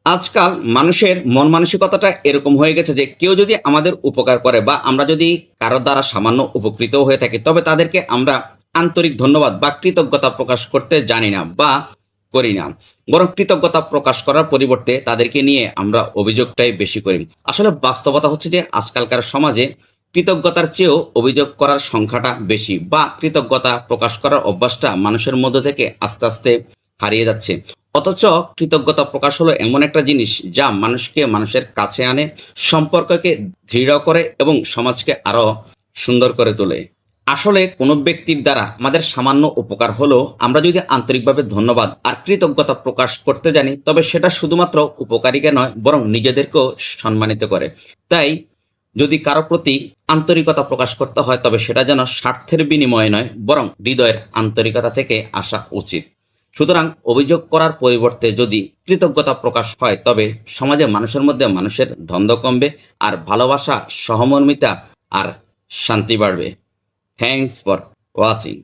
আজকাল মানুষের মন মানসিকতাটা এরকম হয়ে গেছে যে কেউ যদি আমাদের উপকার করে বা আমরা যদি কারো দ্বারা সামান্য উপকৃত হয়ে থাকি, তবে তাদেরকে আমরা আন্তরিক ধন্যবাদ বা কৃতজ্ঞতা প্রকাশ করতে জানি না বা করি না। বরং কৃতজ্ঞতা প্রকাশ করার পরিবর্তে তাদেরকে নিয়ে আমরা অভিযোগটাই বেশি করি। আসলে বাস্তবতা হচ্ছে যে আজকালকার সমাজে কৃতজ্ঞতার চেয়েও অভিযোগ করার সংখ্যাটা বেশি, বা কৃতজ্ঞতা প্রকাশ করার অভ্যাসটা মানুষের মধ্য থেকে আস্তে আস্তে হারিয়ে যাচ্ছে। অথচ কৃতজ্ঞতা প্রকাশ হলো এমন একটা জিনিস যা মানুষকে মানুষের কাছে আনে, সম্পর্ককে দৃঢ় করে এবং সমাজকে আরো সুন্দর করে তোলে। আসলে কোনো ব্যক্তির দ্বারা আমাদের সামান্য উপকার হলেও আমরা যদি আন্তরিকভাবে ধন্যবাদ আর কৃতজ্ঞতা প্রকাশ করতে জানি, তবে সেটা শুধুমাত্র উপকারীকে নয়, বরং নিজেদেরকেও সম্মানিত করে। তাই যদি কারো প্রতি আন্তরিকতা প্রকাশ করতে হয়, তবে সেটা যেন স্বার্থের বিনিময়ে নয়, বরং হৃদয়ের আন্তরিকতা থেকে আসা উচিত। সুতরাং অভিযোগ করার পরিবর্তে যদি কৃতজ্ঞতা প্রকাশ হয়, তবে সমাজে মানুষের মধ্যে মানুষের দ্বন্দ্ব কমবে, আর ভালোবাসা, সহমর্মিতা আর শান্তি বাড়বে। Thanks for watching.